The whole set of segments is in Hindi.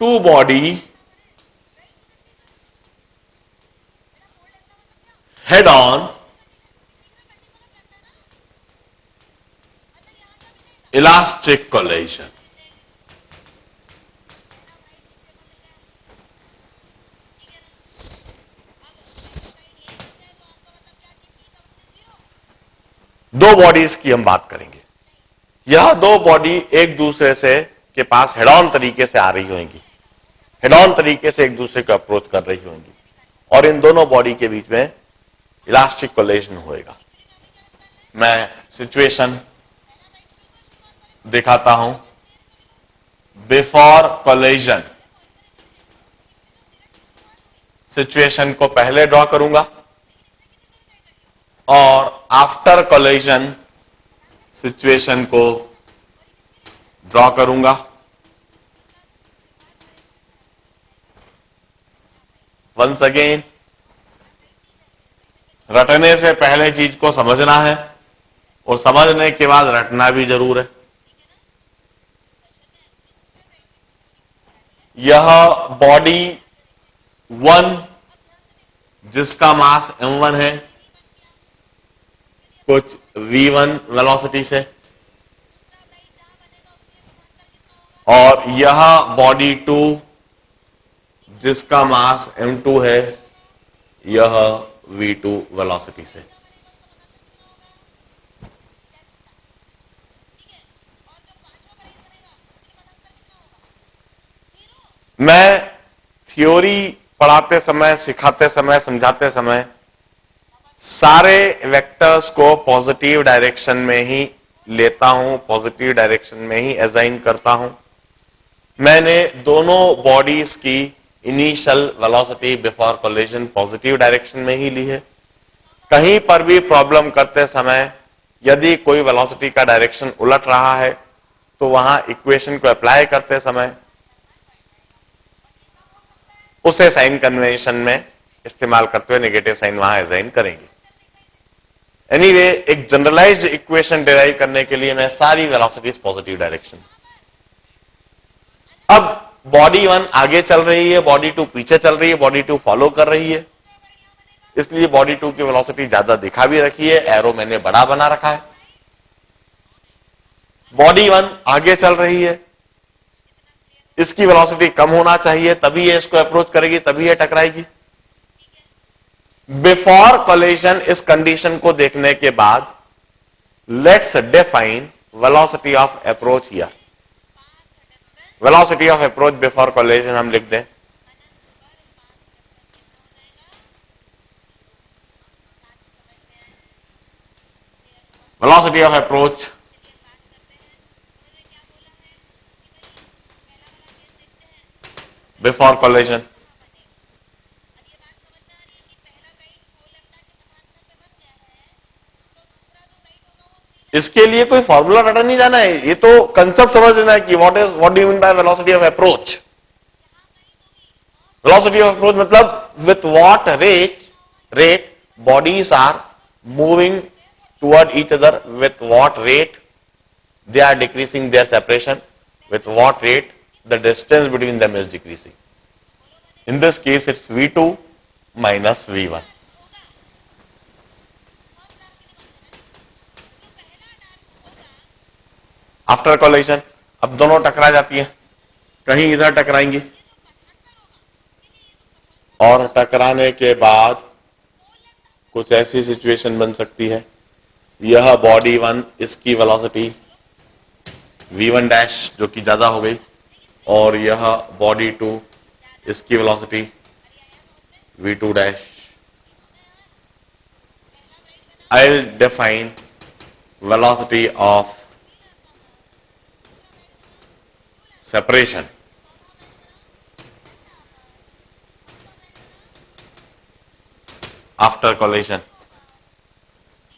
To body head on elastic collision. दो बॉडीज की हम बात करेंगे। यह दो बॉडी एक दूसरे से के पास हेड ऑन तरीके से आ रही होंगी, हेड ऑन तरीके से एक दूसरे को अप्रोच कर रही होंगी और इन दोनों बॉडी के बीच में इलास्टिक कोलिजन होएगा। मैं सिचुएशन दिखाता हूं। बिफोर कोलिजन सिचुएशन को पहले ड्रॉ करूंगा और आफ्टर कोलिजन सिचुएशन को ड्रॉ करूंगा। वंस अगेन, रटने से पहले चीज को समझना है और समझने के बाद रटना भी जरूर है। यह बॉडी 1 जिसका मास m1 है कुछ v1 वेलोसिटी से, और यह बॉडी 2 जिसका मास m2 है, यह v2 वेलोसिटी से। मैं थ्योरी पढ़ाते समय, सिखाते समय, समझाते समय सारे वेक्टर्स को पॉजिटिव डायरेक्शन में ही लेता हूं, पॉजिटिव डायरेक्शन में ही असाइन करता हूं। मैंने दोनों बॉडीज की initial velocity before collision positive direction में ही ली है। कहीं पर भी प्रॉब्लम करते समय यदि कोई वेलोसिटी का डायरेक्शन उलट रहा है तो वहां इक्वेशन को अप्लाई करते समय उसे साइन कन्वेंशन में इस्तेमाल करते हुए नेगेटिव साइन वहां असाइन करेंगे। एनीवे, एक जनरलाइज्ड इक्वेशन डिराइव करने के लिए मैं सारी वेलोसिटीज पॉजिटिव डायरेक्शन। अब बॉडी 1 आगे चल रही है, बॉडी 2 पीछे चल रही है, बॉडी 2 फॉलो कर रही है, इसलिए बॉडी 2 की वेलोसिटी ज्यादा दिखा भी रखी है, एरो मैंने बड़ा बना रखा है। बॉडी 1 आगे चल रही है, इसकी वेलोसिटी कम होना चाहिए, तभी ये इसको अप्रोच करेगी, तभी ये टकराएगी। बिफोर कोलिजन इस कंडीशन को देखने के बाद let's define velocity of approach here. Velocity of approach before collision हम लिख दें velocity of approach before collision. इसके लिए कोई फॉर्मूला रटा नहीं जाना है, ये तो कंसेप्ट समझ लेना है कि what do you mean by velocity of approach. Velocity of approach मतलब with what rate bodies are moving toward each other, with what rate they are decreasing their separation, with what rate the distance between them is decreasing. In this case it's v2 minus v1. After collision अब दोनों टकरा जाती हैं, कहीं इधर टकराएंगी और टकराने के बाद कुछ ऐसी सिचुएशन बन सकती है, यह बॉडी 1 इसकी वेलोसिटी v1 डैश जो कि ज्यादा हो गई और यह बॉडी 2 इसकी velocity v2 dash. I will define velocity of separation after collision.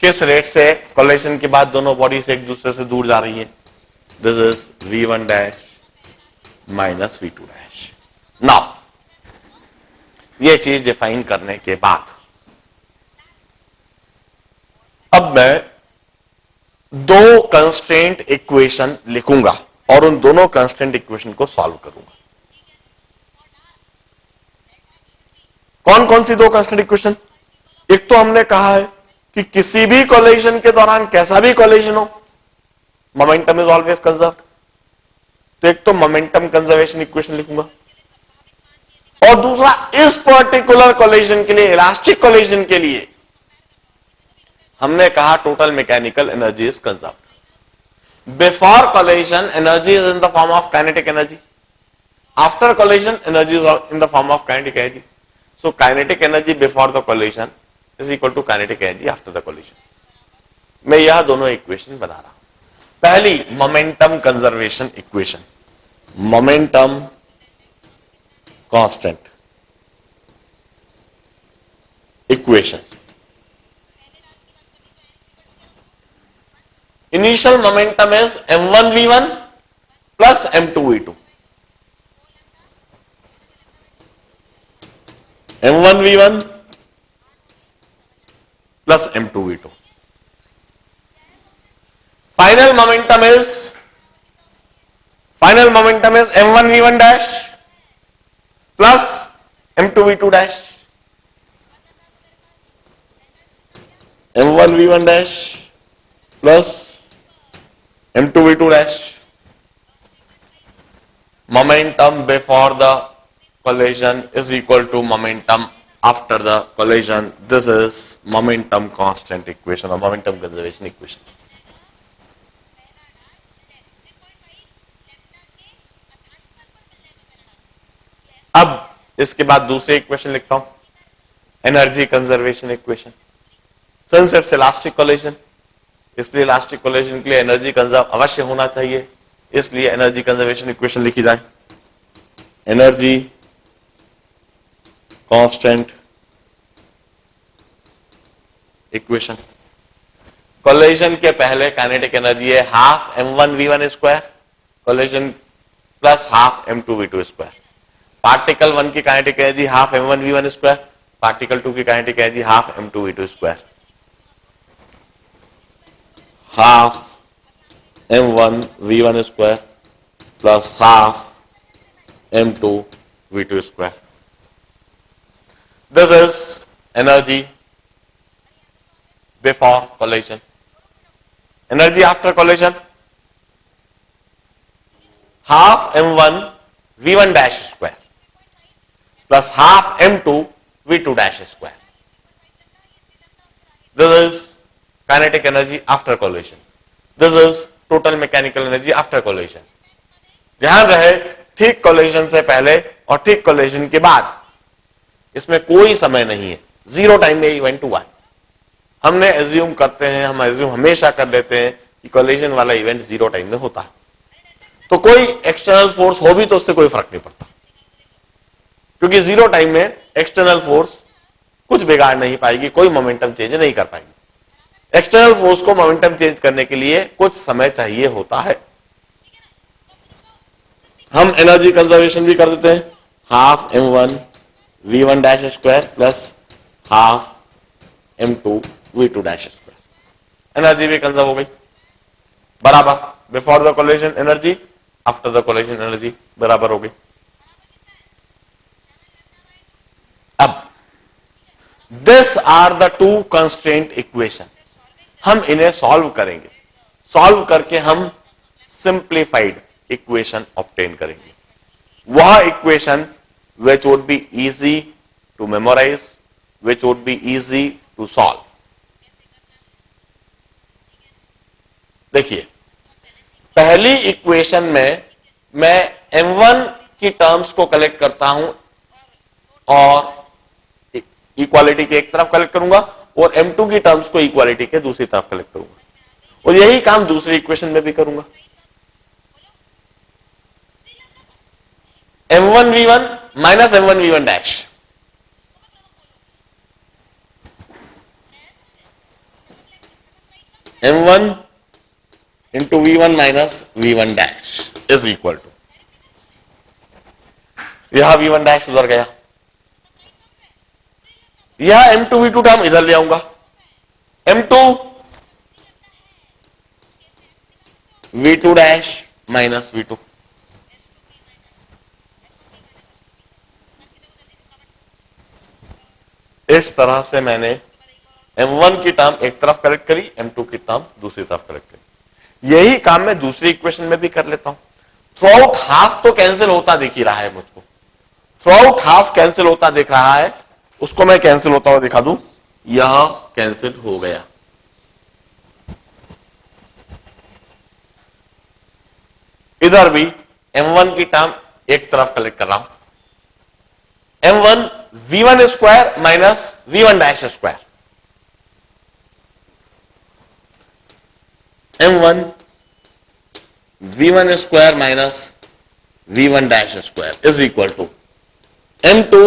किस रेट से कोलिजन के बाद दोनों बॉडी से एक दूसरे से दूर जा रही है? This is v1 dash minus v2 dash. Now ये चीज डिफाइन करने के बाद अब मैं दो कंस्ट्रेंट इक्वेशन लिखूंगा और उन दोनों कंस्ट्रेंट इक्वेशन को सॉल्व करूंगा। कौन कौन सी दो कांस्टेंट इक्वेशन? एक तो हमने कहा है कि किसी भी कोलिजन के दौरान, कैसा भी कोलिजन हो, मोमेंटम इज ऑलवेज कंजर्व्ड। तो एक तो मोमेंटम कंजर्वेशन इक्वेशन लिखूंगा, और दूसरा इस पर्टिकुलर कोलिजन के लिए, इलास्टिक कोलिजन के लिए हमने कहा total mechanical energy is conserved. Before collision energy is in the form of kinetic energy, after collision energy is in the form of kinetic energy. So kinetic energy before the collision is equal to kinetic energy after the collision. मैं यह दोनों इक्वेशन बना रहा हूं। पहली momentum conservation equation, momentum constant equation. Initial momentum is m1v1 plus m2v2, m1v1 plus m2v2। Final momentum is m1v1 dash plus m2v2 dash, m1v1 dash plus m2v2 dash. Momentum before the collision is equal to momentum after the collision. This is momentum constant equation or momentum conservation equation. अब इसके बाद दूसरी इक्वेशन लिखता हूं, energy conservation equation. Since it's elastic collision, इसलिए इलास्टिक कोलिजन के लिए एनर्जी कंजर्व अवश्य होना चाहिए, इसलिए एनर्जी कंजर्वेशन इक्वेशन लिखी जाए, एनर्जी कांस्टेंट इक्वेशन। कोलिजन के पहले काइनेटिक एनर्जी है half m1v1 square, collision plus half m2v2 square. Particle 1 की kinetic energy half m1v1 square, particle 2 की kinetic energy half m2v2 square, half m1v1 square plus half m2v2 square. This is energy before collision. Energy after collision, half m1v1 dash square plus half m2v2 dash square. This is kinetic energy after collision. This is total mechanical energy after collision. ध्यान रहे, ठीक कोलिजन से पहले और ठीक कोलिजन के बाद इसमें कोई समय नहीं है, जीरो टाइम में इवेंट हुआ है। हमने एज्यूम करते हैं, हम एज्यूम हमेशा कर लेते हैं कि कोलिजन वाला इवेंट जीरो टाइम में होता है, तो कोई एक्सटर्नल फोर्स हो भी तो उससे कोई फर्क नहीं पड़ता, क्योंकि जीरो टाइम में एक्सटर्नल फोर्स कुछ बिगाड़ नहीं पाएगी, कोई मोमेंटम चेंज नहीं कर पाएगी। एक्सटर्नल फोर्स को मोमेंटम चेंज करने के लिए कुछ समय चाहिए होता है। हम एनर्जी कंजर्वेशन भी कर देते हैं, half m1v1 dash square plus half m2v2 dash square. Energy भी कंजर्व हो गई, बराबर before the collision energy after the collision energy बराबर हो गई। अब this are the two constraint equation, हम इन्हें सॉल्व करेंगे, सॉल्व करके हम सिंप्लीफाइड इक्वेशन ऑब्टेन करेंगे। वह equation which would be easy to memorize, which would be easy to solve. देखिए, पहली इक्वेशन में मैं m1 की टर्म्स को कलेक्ट करता हूं और इक्वालिटी के एक तरफ कलेक्ट करूंगा, और m2 की टर्म्स को इक्वालिटी के दूसरी तरफ कलेक्ट करूंगा, और यही काम दूसरी इक्वेशन में भी करूंगा। m1v1 minus m1v1 dash, m1 into v1 minus v1 dash is equal to, यह v1 डैश उधर गया, यह m2v2 टर्म इधर ले आऊंगा, m2 v2 dash minus v2, इस तरह से मैंने m1 की टर्म एक तरफ करेक्ट करी, m2 की टर्म दूसरी तरफ करेक्ट करी। यही काम मैं दूसरी इक्वेशन में भी कर लेता हूं। थ्रू आउट हाफ तो कैंसिल होता दिख ही रहा है मुझको, थ्रू आउट हाफ कैंसिल होता दिख रहा है, उसको मैं कैंसिल होता हुआ दिखा दूं। यह कैंसिल हो गया। इधर भी m1 की टर्म एक तरफ कलेक्ट कर रहा हूं, m1 v1 square minus v1 dash square, m1 v1 square minus v1 dash square is equal to m2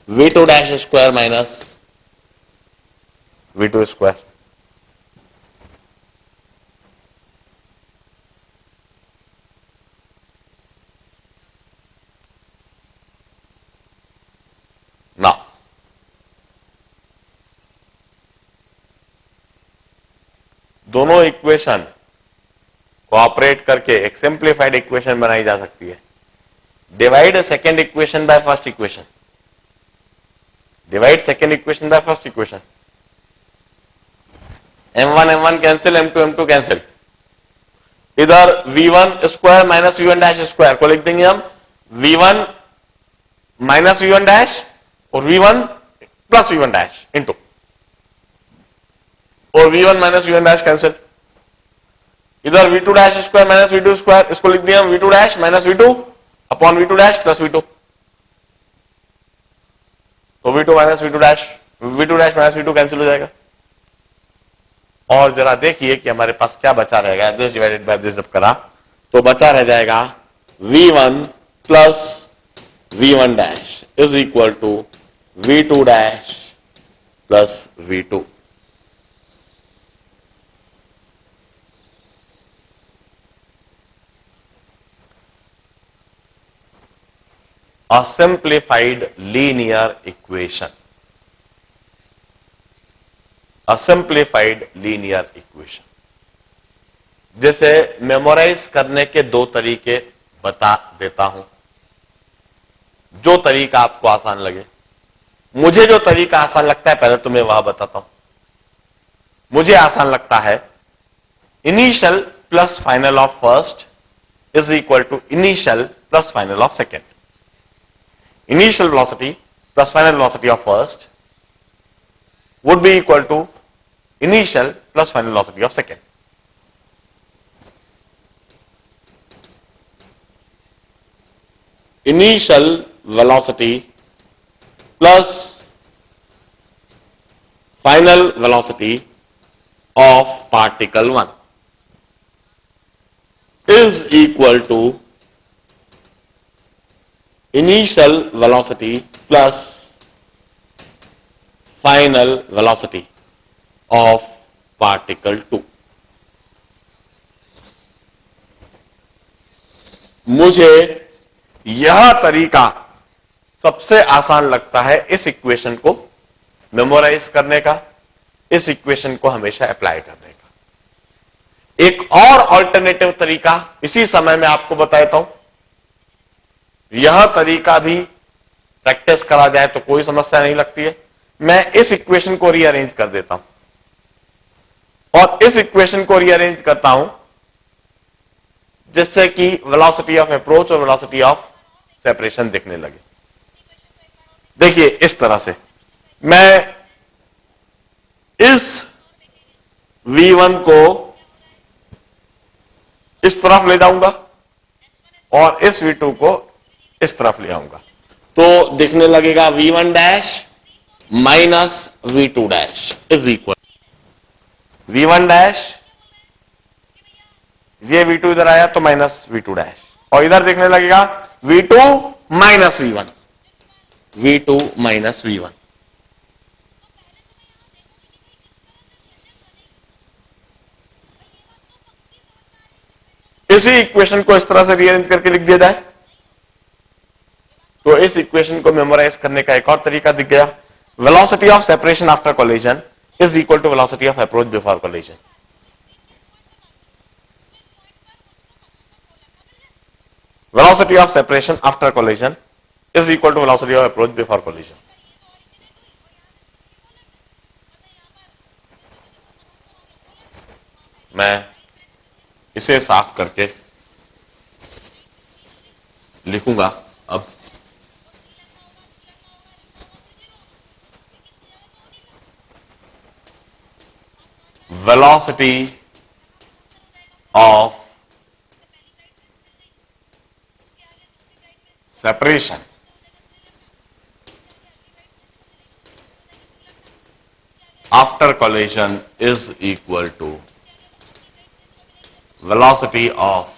v2 dash square minus v2 square. ना दोनों इक्वेशन कोऑपरेट करके एक सिंप्लीफाइड इक्वेशन बनाई जा सकती है। Divide second equation by first equation, divide second equation by first equation. m1 cancel, m2 cancel, इधर v1 square minus v1 dash square को लिख देंगे हम v1 माइनस v1 डैश और v1 plus v1 dash into, और v1 minus v1 dash cancel, इधर v2 dash square minus v2 square, इसको लिख दिया हम v2 dash minus v2 upon v2 dash plus v2, तो v2 minus v2 dash minus v2 cancel हो जाएगा। और जरा देखिए कि हमारे पास क्या बचा रहेगा, दिस डिवाइडेड बाय दिस जब करा तो बचा रह जाएगा v1 plus v1 dash is equal to v2 dash plus v2। A simplified linear equation, a simplified linear equation। जैसे मेमोराइज करने के दो तरीके बता देता हूं, जो तरीका आपको आसान लगे। मुझे जो तरीका आसान लगता है पहले तुम्हें वह बताता हूं। मुझे आसान लगता है initial plus final of first is equal to initial plus final of second. Initial velocity plus final velocity of first would be equal to initial plus final velocity of second. Initial velocity plus final velocity of particle 1 is equal to initial velocity plus final velocity of particle 2। मुझे यह तरीका सबसे आसान लगता है इस इक्वेशन को मेमोराइज करने का, इस इक्वेशन को हमेशा अप्लाई करने का। एक और अल्टरनेटिव तरीका इसी समय में आपको बताता हूं। यह तरीका भी प्रैक्टिस करा जाए तो कोई समस्या नहीं लगती है। मैं इस इक्वेशन को रीअरेंज कर देता हूं और इस इक्वेशन को रीअरेंज करता हूं जिससे कि वेलोसिटी ऑफ अप्रोच और वेलोसिटी ऑफ सेपरेशन दिखने लगे। देखिए इस तरह से मैं इस v1 को इस तरफ ले जाऊंगा और इस v2 को इस तरफ ले आऊंगा, तो दिखने लगेगा v1 dash minus v2 dash is equal v1 dash, ये v2 इधर आया तो माइनस v2 डैश, और इधर दिखने लगेगा v2 minus v1, v2 minus v1। इसी इक्वेशन को इस तरह से रीअरेंज करके लिख दिया जाए तो इस इक्वेशन को मेमोराइज करने का एक और तरीका दिख गया। Velocity of separation after collision is equal to velocity of approach before collision. Velocity of separation after collision is equal to velocity of approach before collision. मैं इसे साफ करके लिखूंगा अब। Velocity of separation after collision is equal to velocity of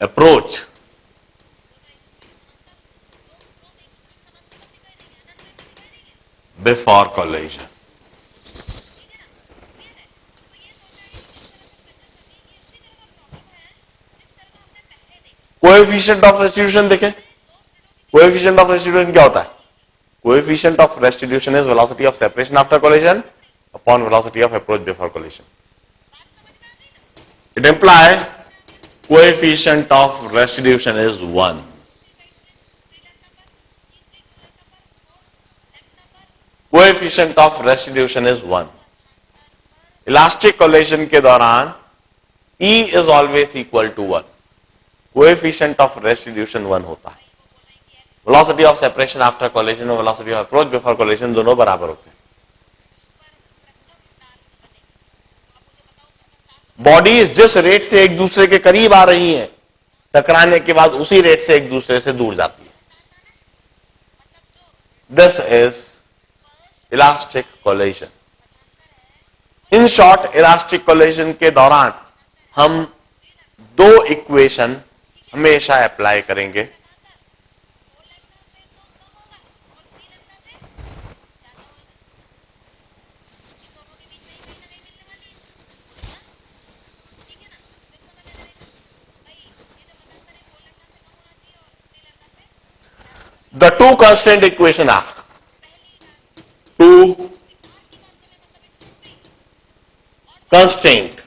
approach before collision. Coefficient of restitution देखें। कोएफिशिएंट ऑफ रेस्टिट्यूशन क्या होता है? Coefficient of restitution is velocity of separation after collision upon velocity of approach before collision. It imply coefficient of restitution is 1। Coefficient of restitution is 1। Elastic collision के दौरान E is always equal to 1। Coefficient of restitution 1 होता है। Velocity of separation after collision और velocity of approach before collision दोनों बराबर होते हैं। बॉडीज जिस रेट से एक दूसरे के करीब आ रही हैं, टकराने के बाद उसी रेट से एक दूसरे से दूर जाती है। This is elastic collision. In short, elastic collision के दौरान हम दो इक्वेशन हमेशा अप्लाई करेंगे। The two constant equation are two constant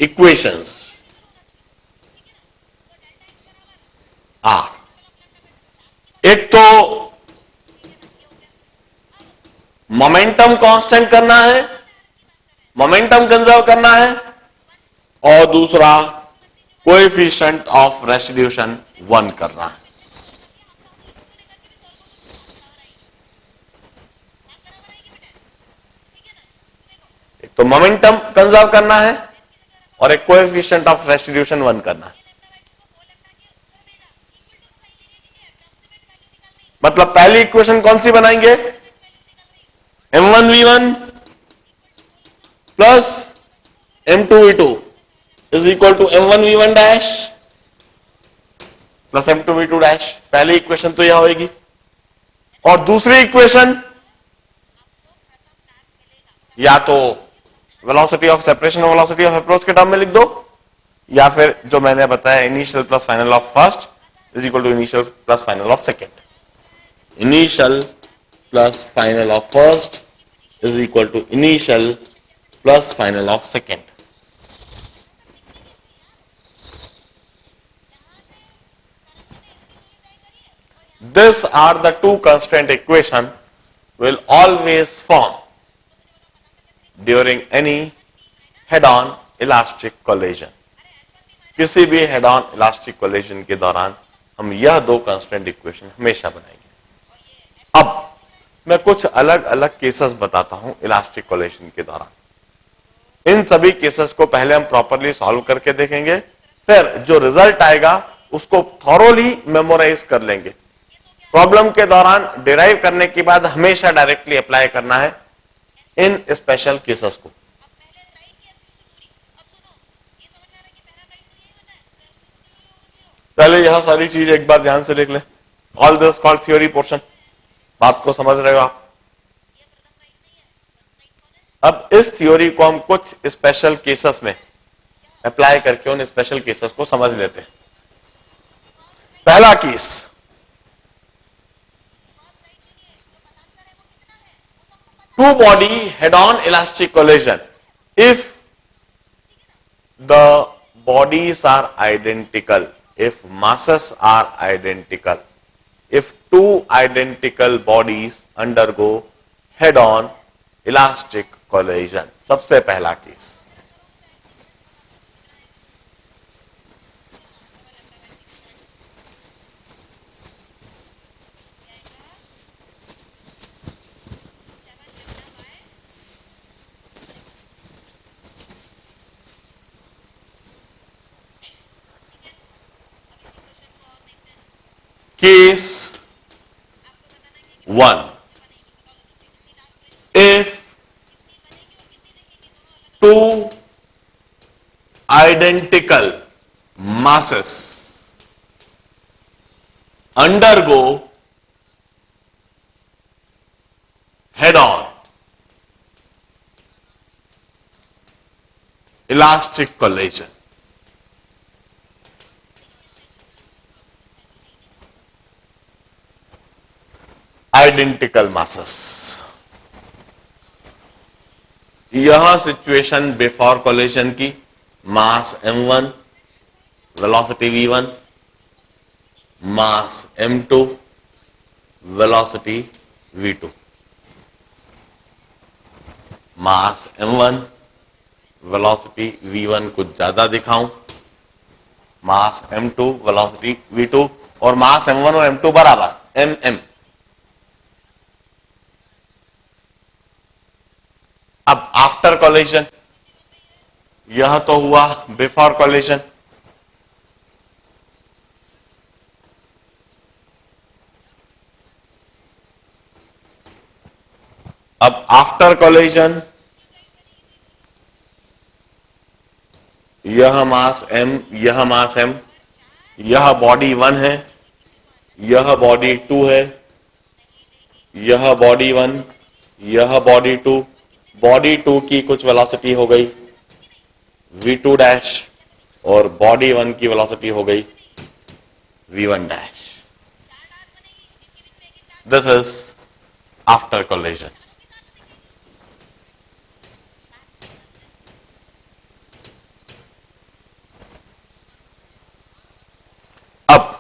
equations are, एक तो मोमेंटम कांस्टेंट करना है, मोमेंटम कंजर्व करना है, और दूसरा कोएफिशिएंट ऑफ रेस्टिट्यूशन 1 करना है। एक तो मोमेंटम कंजर्व करना है और एक कोएफिशिएंट ऑफ रेस्टिट्यूशन 1 करना है। मतलब पहली इक्वेशन कौन सी बनाएंगे? m1v1 plus m2v2 is equal to m1v1 dash plus m2v2 dash. पहली इक्वेशन तो यह होगी, और दूसरी इक्वेशन या तो वेलोसिटी ऑफ सेपरेशन और वेलोसिटी ऑफ अप्रोच के टर्म में लिख दो, या फिर जो मैंने बताया initial plus final of first is equal to initial plus final of second. Initial plus final of first is equal to initial plus final of second. These are the two constant equation will always form during any head-on elastic collision. किसी भी head-on elastic collision के दौरान हम यह दो constant equation हमेशा बनाएंगे। अब मैं कुछ अलग अलग केसेस बताता हूं इलास्टिक कोलिजन के दौरान। इन सभी केसेस को पहले हम प्रॉपरली सॉल्व करके देखेंगे, फिर जो रिजल्ट आएगा उसको थॉरोली मेमोराइज कर लेंगे। प्रॉब्लम के दौरान डिराइव करने के बाद हमेशा डायरेक्टली अप्लाई करना है इन स्पेशल केसेस को। पहले यह सारी चीज एक बार ध्यान से देख ले। All this called theory portion. बात को समझ रहे हो आप? अब इस थ्योरी को हम कुछ स्पेशल केसेस में अप्लाई करके उन स्पेशल केसेस को समझ लेते हैं। पहला case, two body head-on elastic collision. If the bodies are identical, if masses are identical, if two identical bodies undergo head on elastic collision, सबसे पहला case. Case 1, if two identical masses undergo head on elastic collision, identical masses, यह सिचुएशन बिफोर कोलिजन की, मास m1, वेलोसिटी v1, मास m2, वेलोसिटी v2, मास m1, वेलोसिटी v1 कुछ ज्यादा दिखाऊं, मास m2, वेलोसिटी v2, और मास m1 और m2 बराबर mm। अब आफ्टर कोलिजन, यह तो हुआ बिफोर कोलिजन, अब आफ्टर कोलिजन यह मास m, यह मास m, यह बॉडी 1 है, यह बॉडी 2 है, यह बॉडी 1, यह बॉडी 2, बॉडी 2 की कुछ वेलोसिटी हो गई v2 डैश, और बॉडी 1 की वेलोसिटी हो गई v1 dash. This is after collision. अब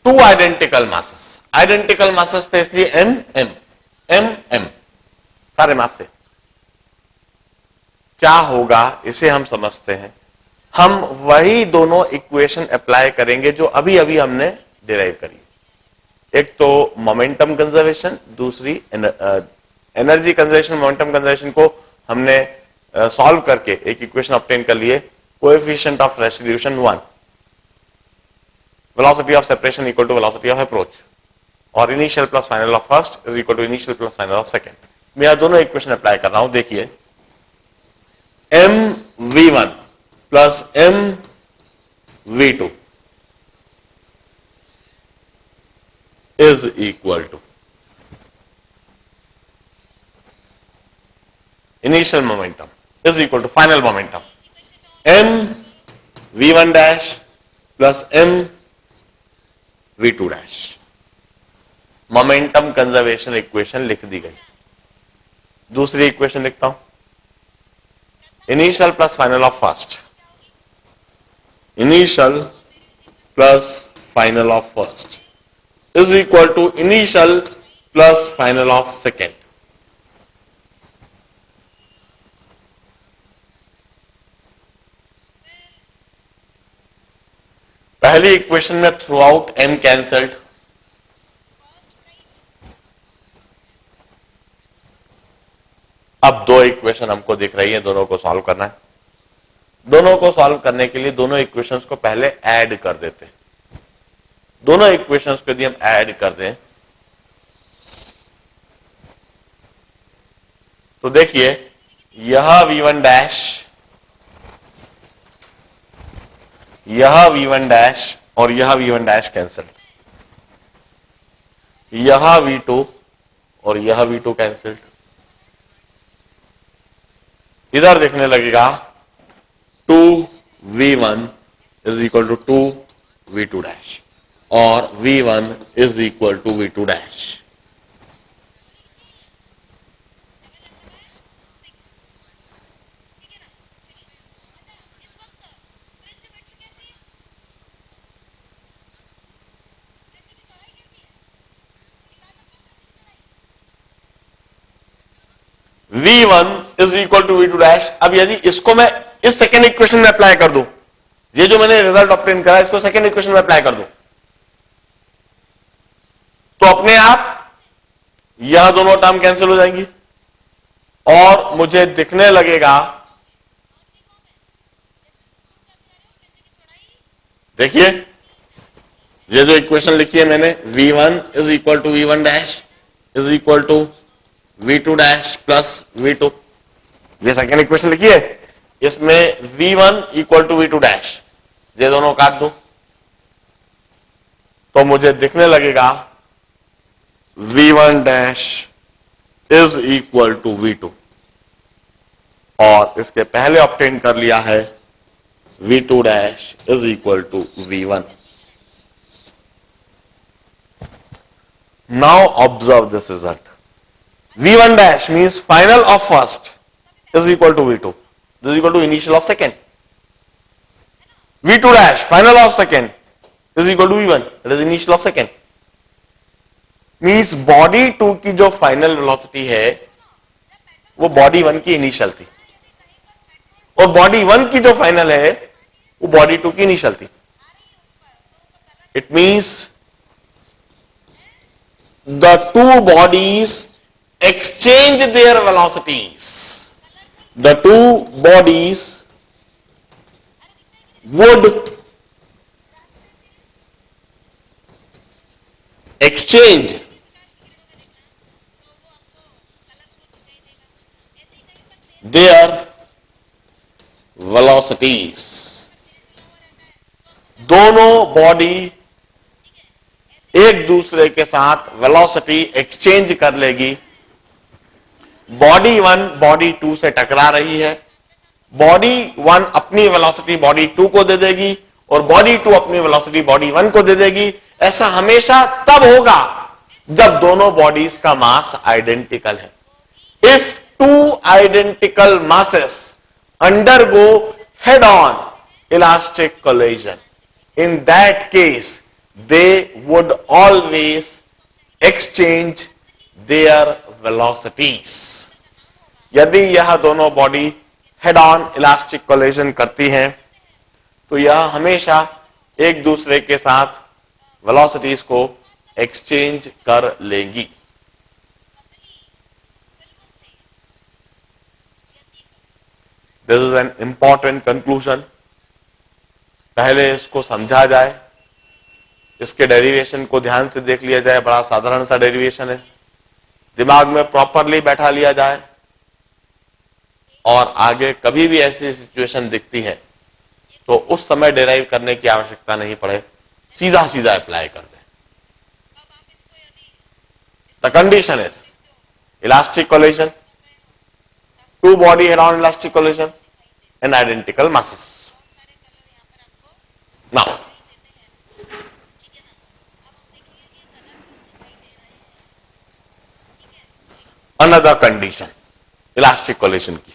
two identical masses, identical masses थे इसलिए एम एम एम एम, सारे मास से। क्या होगा इसे हम समझते हैं। हम वही दोनों इक्वेशन अप्लाई करेंगे जो अभी अभी हमने डिराइव करी। एक तो मोमेंटम कंजर्वेशन, दूसरी एनर्जी कंजर्वेशन। मोमेंटम कंजर्वेशन को हमने सॉल्व करके एक इक्वेशन ऑब्टेन कर लिए, coefficient of resolution 1, velocity of separation equal to velocity of approach, और initial plus final of first is equal to initial plus final of second. मैं यह दोनों इक्वेशन अप्लाई कर रहा हूं। देखिए M v1 plus M v2 is equal to initial momentum is equal to final momentum, M v1 dash plus M v2 dash. Momentum conservation equation लिख दी गई। दूसरी इक्वेशन लिखता हूं, initial plus final of first, initial plus final of first is equal to initial plus final of second. पहली इक्वेशन में थ्रू आउट m कैंसल्ड, अब दो इक्वेशन हमको दिख रही है, दोनों को सॉल्व करना है। दोनों को सॉल्व करने के लिए दोनों इक्वेशंस को पहले ऐड कर देते हैं। दोनों इक्वेशंस को यदि हम ऐड कर दें तो देखिए यह v1 डैश, यह v1 डैश और यह v1 डैश कैंसिल, यह v2 और यह v2 कैंसिल। इधर देखने लगेगा 2v1 is equal to 2v2 dash और v1 is equal to v2 dash. V1 is equal to V2 dash. अब यदि इसको मैं इस सेकेंड इक्वेशन में अप्लाई कर दूं, ये जो मैंने रिजल्ट ऑब्टेन करा इसको सेकेंड इक्वेशन में अप्लाई कर दूं, तो अपने आप यह दोनों टर्म कैंसिल हो जाएंगी और मुझे दिखने लगेगा, देखिए ये जो इक्वेशन लिखी है मैंने, V1 is equal to V1 dash is equal to V2 dash plus V2, ये सेकेंड इक्वेशन लिखी है, इसमें V1 equal to V2 dash ये दोनों काट दूं तो मुझे दिखने लगेगा V1 dash is equal to V2, और इसके पहले ऑब्टेन कर लिया है V2 dash is equal to V1। Now observe this result. V1 dash means final of first is equal to V2. This is equal to initial of second. V2 dash final of second is equal to V1. That is initial of second. Means body 2 की जो final velocity है वो body 1 की initial थी और body 1 की जो final है वो body 2 की initial थी. It means the two bodies exchange their velocities. The two bodies would exchange their velocities. दोनों बॉडी एक दूसरे के साथ वेलोसिटी एक्सचेंज कर लेगी। बॉडी 1 बॉडी 2 से टकरा रही है, बॉडी 1 अपनी वेलोसिटी बॉडी 2 को दे देगी और बॉडी 2 अपनी वेलोसिटी बॉडी 1 को दे देगी। ऐसा हमेशा तब होगा जब दोनों बॉडीज का मास आइडेंटिकल है। If two identical masses undergo head on elastic collision, in that case they would always exchange their velocities. यदि यह दोनों body head on elastic collision करती हैं तो यह हमेशा एक दूसरे के साथ वेलोसिटीज को एक्सचेंज कर लेंगी। This is an important conclusion. पहले इसको समझा जाए, इसके डेरिवेशन को ध्यान से देख लिया जाए, बड़ा साधारण सा डेरिवेशन है, दिमाग में प्रॉपरली बैठा लिया जाए और आगे कभी भी ऐसी सिचुएशन दिखती है तो उस समय डेराइव करने की आवश्यकता नहीं पड़े, सीधा सीधा अप्लाई कर दें। The condition is elastic collision, two body head on elastic collision and identical masses. Now, another condition elastic collision की,